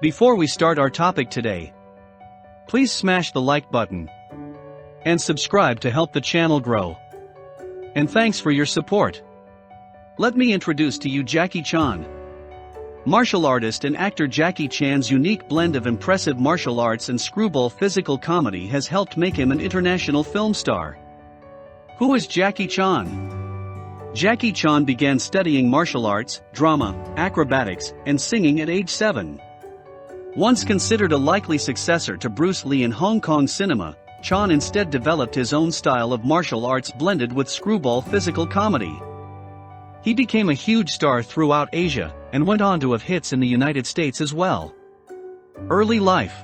Before we start our topic today, please smash the like button and subscribe to help the channel grow. And thanks for your support. Let me introduce to you Jackie Chan. Martial artist and actor Jackie Chan's unique blend of impressive martial arts and screwball physical comedy has helped make him an international film star. Who is Jackie Chan? Jackie Chan began studying martial arts, drama, acrobatics, and singing at age 7. Once considered a likely successor to Bruce Lee in Hong Kong cinema, Chan instead developed his own style of martial arts blended with screwball physical comedy. He became a huge star throughout Asia, and went on to have hits in the United States as well. Early life.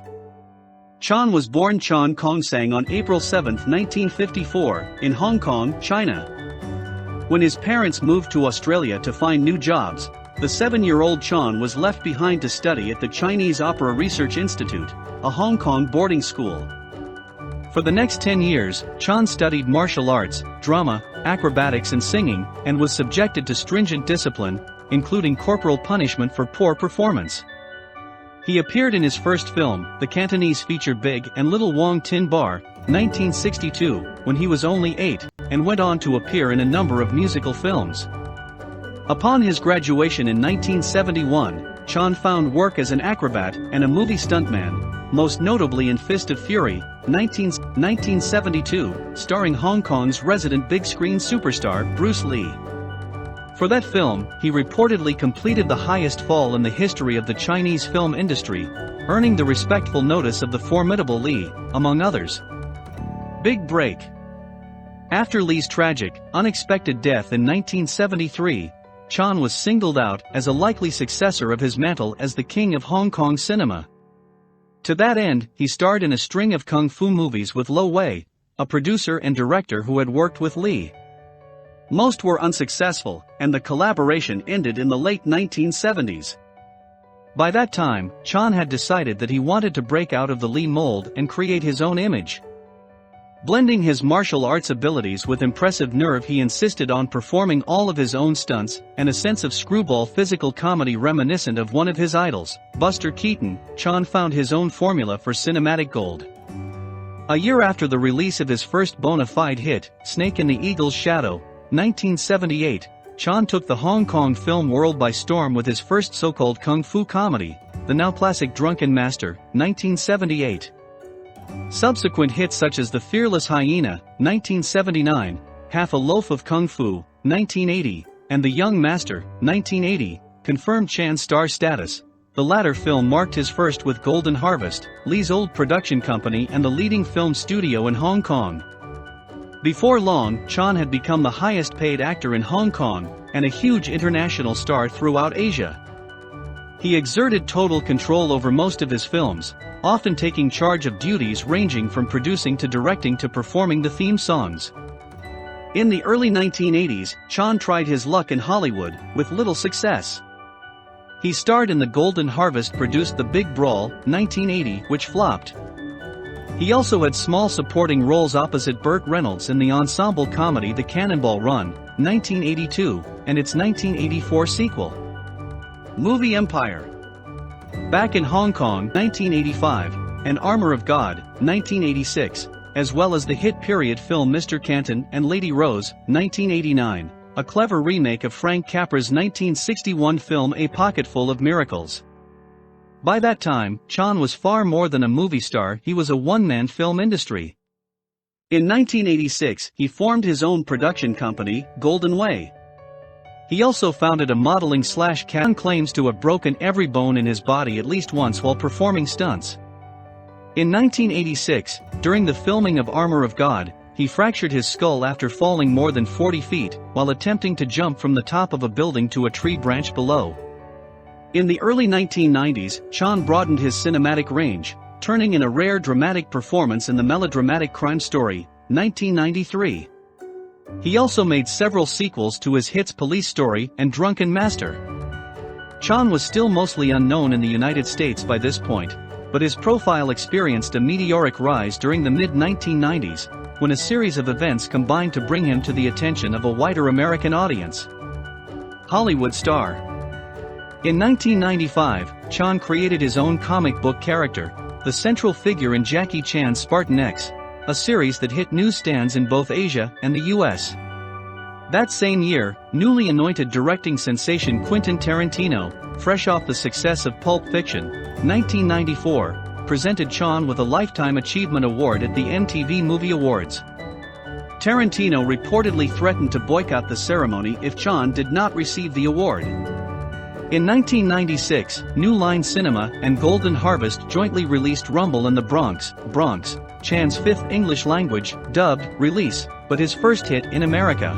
Chan was born Chan Kongsang on April 7, 1954, in Hong Kong, China. When his parents moved to Australia to find new jobs, the 7-year-old Chan was left behind to study at the Chinese Opera Research Institute, a Hong Kong boarding school. For the next 10 years, Chan studied martial arts, drama, acrobatics and singing, and was subjected to stringent discipline, including corporal punishment for poor performance. He appeared in his first film, the Cantonese feature Big and Little Wong Tin Bar, 1962, when he was only 8, and went on to appear in a number of musical films. Upon his graduation in 1971, Chan found work as an acrobat and a movie stuntman, most notably in Fist of Fury, 1972, starring Hong Kong's resident big-screen superstar Bruce Lee. For that film, he reportedly completed the highest fall in the history of the Chinese film industry, earning the respectful notice of the formidable Lee, among others. Big break. After Lee's tragic, unexpected death in 1973, Chan was singled out as a likely successor of his mantle as the king of Hong Kong cinema. To that end, he starred in a string of kung fu movies with Lo Wei, a producer and director who had worked with Lee. Most were unsuccessful, and the collaboration ended in the late 1970s. By that time, Chan had decided that he wanted to break out of the Lee mold and create his own image. Blending his martial arts abilities with impressive nerve, he insisted on performing all of his own stunts, and a sense of screwball physical comedy reminiscent of one of his idols, Buster Keaton. Chan found his own formula for cinematic gold. A year after the release of his first bona fide hit, Snake in the Eagle's Shadow, 1978, Chan took the Hong Kong film world by storm with his first so-called kung fu comedy, the now classic Drunken Master, 1978. Subsequent hits such as The Fearless Hyena, 1979, Half a Loaf of Kung Fu, 1980, and The Young Master, 1980, confirmed Chan's star status. The latter film marked his first with Golden Harvest, Lee's old production company and the leading film studio in Hong Kong. Before long, Chan had become the highest paid actor in Hong Kong, and a huge international star throughout Asia. He exerted total control over most of his films, often taking charge of duties ranging from producing to directing to performing the theme songs. In the early 1980s, Chan tried his luck in Hollywood, with little success. He starred in the Golden Harvest produced The Big Brawl, 1980, which flopped. He also had small supporting roles opposite Burt Reynolds in the ensemble comedy The Cannonball Run, 1982, and its 1984 sequel, Movie Empire. Back in Hong Kong, 1985, and Armor of God, 1986, as well as the hit period film Mr. Canton and Lady Rose, 1989, a clever remake of Frank Capra's 1961 film A Pocketful of Miracles. By that time, Chan was far more than a movie star, he was a one-man film industry. In 1986, he formed his own production company, Golden Way. He also founded a modeling/casting claims to have broken every bone in his body at least once while performing stunts. In 1986, during the filming of Armor of God, he fractured his skull after falling more than 40 feet, while attempting to jump from the top of a building to a tree branch below. In the early 1990s, Chan broadened his cinematic range, turning in a rare dramatic performance in the melodramatic crime story, 1993. He also made several sequels to his hits Police Story and Drunken Master. Chan was still mostly unknown in the United States by this point, but his profile experienced a meteoric rise during the mid-1990s, when a series of events combined to bring him to the attention of a wider American audience. Hollywood star. In 1995, Chan created his own comic book character, the central figure in Jackie Chan's Spartan X, a series that hit newsstands in both Asia and the US. That same year, newly anointed directing sensation Quentin Tarantino, fresh off the success of Pulp Fiction, 1994, presented Chan with a Lifetime Achievement Award at the MTV Movie Awards. Tarantino reportedly threatened to boycott the ceremony if Chan did not receive the award. In 1996, New Line Cinema and Golden Harvest jointly released Rumble in the Bronx, Chan's fifth English-language, dubbed, release, but his first hit in America.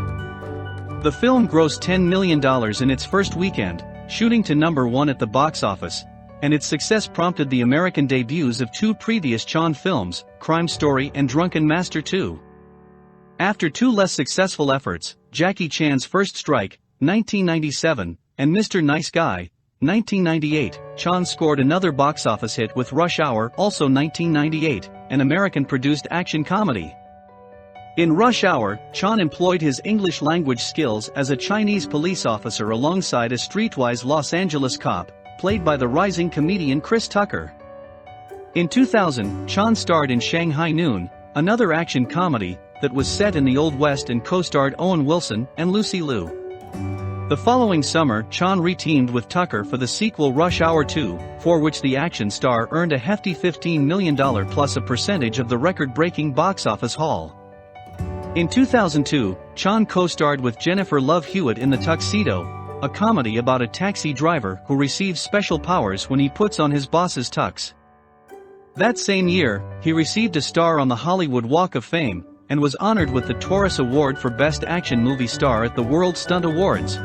The film grossed $10 million in its first weekend, shooting to number 1 at the box office, and its success prompted the American debuts of 2 previous Chan films, Crime Story and Drunken Master 2. After 2 less successful efforts, Jackie Chan's First Strike, 1997, and Mr. Nice Guy, 1998, Chan scored another box office hit with Rush Hour, also 1998, an American-produced action comedy. In Rush Hour, Chan employed his English-language skills as a Chinese police officer alongside a streetwise Los Angeles cop, played by the rising comedian Chris Tucker. In 2000, Chan starred in Shanghai Noon, another action comedy that was set in the Old West and co-starred Owen Wilson and Lucy Liu. The following summer, Chan re-teamed with Tucker for the sequel Rush Hour 2, for which the action star earned a hefty $15 million plus a percentage of the record-breaking box office haul. In 2002, Chan co-starred with Jennifer Love Hewitt in The Tuxedo, a comedy about a taxi driver who receives special powers when he puts on his boss's tux. That same year, he received a star on the Hollywood Walk of Fame, and was honored with the Taurus Award for Best Action Movie Star at the World Stunt Awards.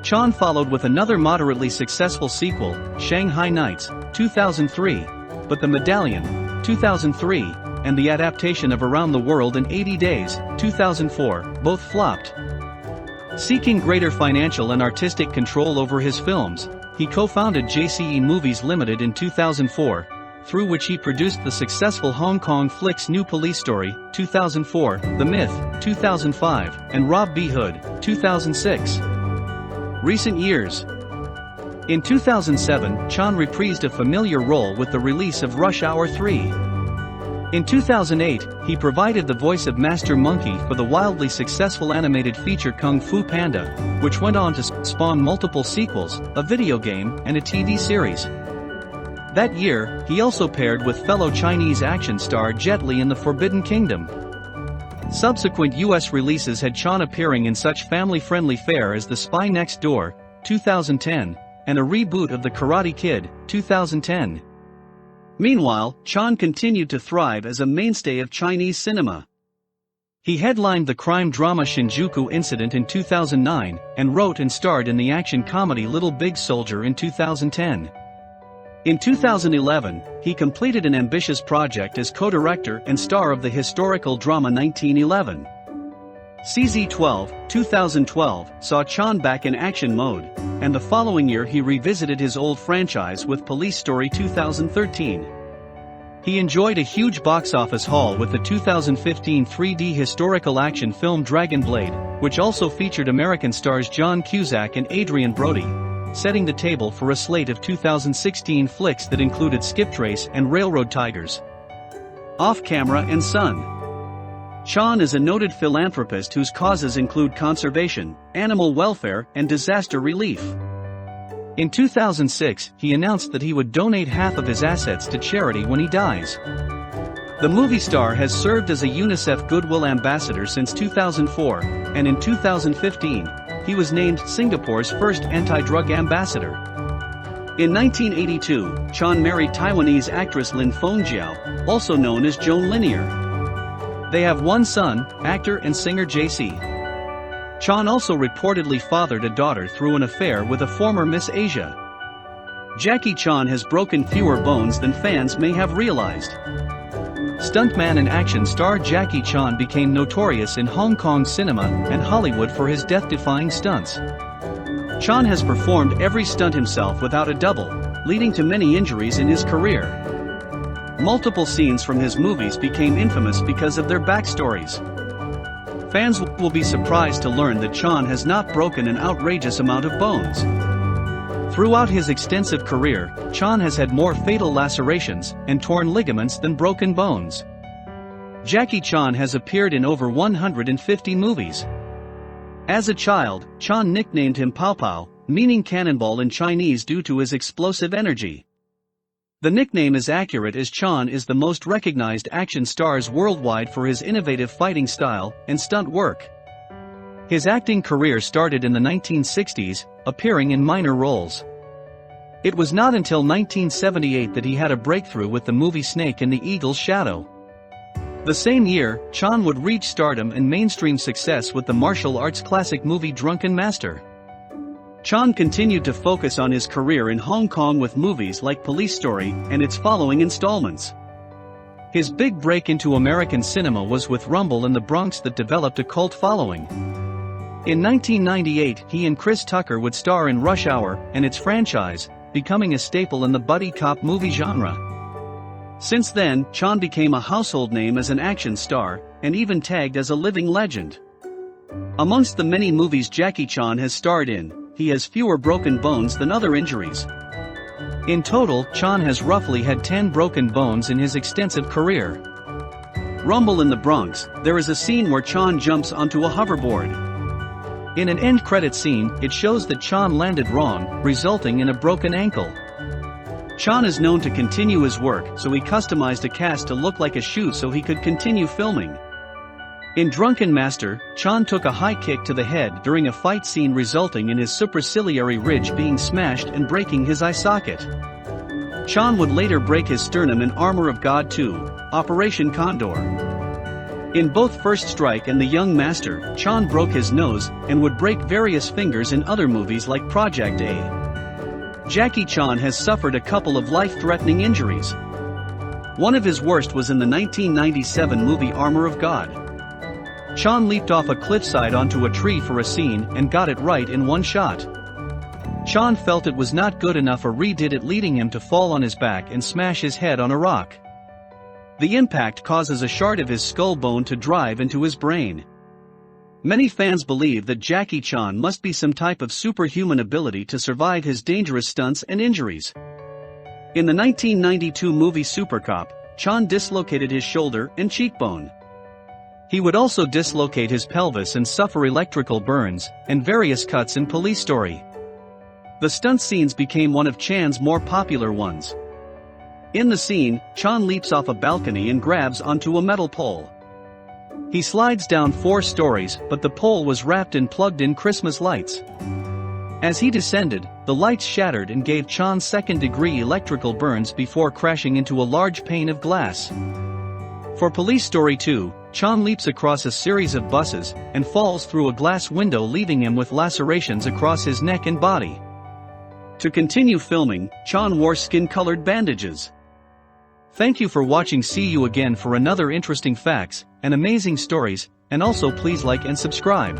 Chan followed with another moderately successful sequel, Shanghai Nights, 2003, but The Medallion, 2003, and the adaptation of Around the World in 80 Days, 2004, both flopped. Seeking greater financial and artistic control over his films, he co-founded JCE Movies Limited in 2004, through which he produced the successful Hong Kong flicks New Police Story, 2004, The Myth, 2005, and Rob B. Hood, 2006. Recent years. In 2007, Chan reprised a familiar role with the release of Rush Hour 3. In 2008, he provided the voice of Master Monkey for the wildly successful animated feature Kung Fu Panda, which went on to spawn multiple sequels, a video game, and a TV series. That year, he also paired with fellow Chinese action star Jet Li in The Forbidden Kingdom. Subsequent US releases had Chan appearing in such family-friendly fare as The Spy Next Door, 2010, and a reboot of The Karate Kid, 2010. Meanwhile, Chan continued to thrive as a mainstay of Chinese cinema. He headlined the crime drama Shinjuku Incident in 2009, and wrote and starred in the action comedy Little Big Soldier in 2010. In 2011, he completed an ambitious project as co-director and star of the historical drama 1911. CZ-12, 2012, saw Chan back in action mode, and the following year he revisited his old franchise with Police Story 2013. He enjoyed a huge box office haul with the 2015 3D historical action film Dragon Blade, which also featured American stars John Cusack and Adrian Brody, setting the table for a slate of 2016 flicks that included Skip Trace and Railroad Tigers. Off Camera and Son. Chan is a noted philanthropist whose causes include conservation, animal welfare, and disaster relief. In 2006, he announced that he would donate half of his assets to charity when he dies. The movie star has served as a UNICEF Goodwill Ambassador since 2004, and in 2015, he was named Singapore's first anti-drug ambassador. In 1982, Chan married Taiwanese actress Lin Fengjiao, also known as Joan Linier. They have one son, actor and singer JC. Chan also reportedly fathered a daughter through an affair with a former Miss Asia. Jackie Chan has broken fewer bones than fans may have realized. Stuntman and action star Jackie Chan became notorious in Hong Kong cinema and Hollywood for his death-defying stunts. Chan has performed every stunt himself without a double, leading to many injuries in his career. Multiple scenes from his movies became infamous because of their backstories. Fans will be surprised to learn that Chan has not broken an outrageous amount of bones. Throughout his extensive career, Chan has had more fatal lacerations and torn ligaments than broken bones. Jackie Chan has appeared in over 150 movies. As a child, Chan nicknamed him Pow Pow, meaning cannonball in Chinese due to his explosive energy. The nickname is accurate as Chan is the most recognized action stars worldwide for his innovative fighting style and stunt work. His acting career started in the 1960s, appearing in minor roles. It was not until 1978 that he had a breakthrough with the movie Snake in the Eagle's Shadow. The same year, Chan would reach stardom and mainstream success with the martial arts classic movie Drunken Master. Chan continued to focus on his career in Hong Kong with movies like Police Story and its following installments. His big break into American cinema was with Rumble in the Bronx that developed a cult following. In 1998, he and Chris Tucker would star in Rush Hour and its franchise, becoming a staple in the buddy cop movie genre. Since then, Chan became a household name as an action star, and even tagged as a living legend. Amongst the many movies Jackie Chan has starred in, he has fewer broken bones than other injuries. In total, Chan has roughly had 10 broken bones in his extensive career. Rumble in the Bronx, there is a scene where Chan jumps onto a hoverboard. In an end credit scene, it shows that Chan landed wrong, resulting in a broken ankle. Chan is known to continue his work, so he customized a cast to look like a shoe so he could continue filming. In Drunken Master, Chan took a high kick to the head during a fight scene resulting in his superciliary ridge being smashed and breaking his eye socket. Chan would later break his sternum in Armor of God 2, Operation Condor. In both First Strike and The Young Master, Chan broke his nose and would break various fingers in other movies like Project A. Jackie Chan has suffered a couple of life-threatening injuries. One of his worst was in the 1997 movie Armor of God. Chan leaped off a cliffside onto a tree for a scene and got it right in one shot. Chan felt it was not good enough or redid it, leading him to fall on his back and smash his head on a rock. The impact causes a shard of his skull bone to drive into his brain. Many fans believe that Jackie Chan must be some type of superhuman ability to survive his dangerous stunts and injuries. In the 1992 movie Super Cop, Chan dislocated his shoulder and cheekbone. He would also dislocate his pelvis and suffer electrical burns and various cuts in Police Story. The stunt scenes became one of Chan's more popular ones. In the scene, Chan leaps off a balcony and grabs onto a metal pole. He slides down 4 stories, but the pole was wrapped in plugged-in Christmas lights. As he descended, the lights shattered and gave Chan second-degree electrical burns before crashing into a large pane of glass. For Police Story 2, Chan leaps across a series of buses and falls through a glass window, leaving him with lacerations across his neck and body. To continue filming, Chan wore skin-colored bandages. Thank you for watching. See you again for another interesting facts and amazing stories, and also please like and subscribe.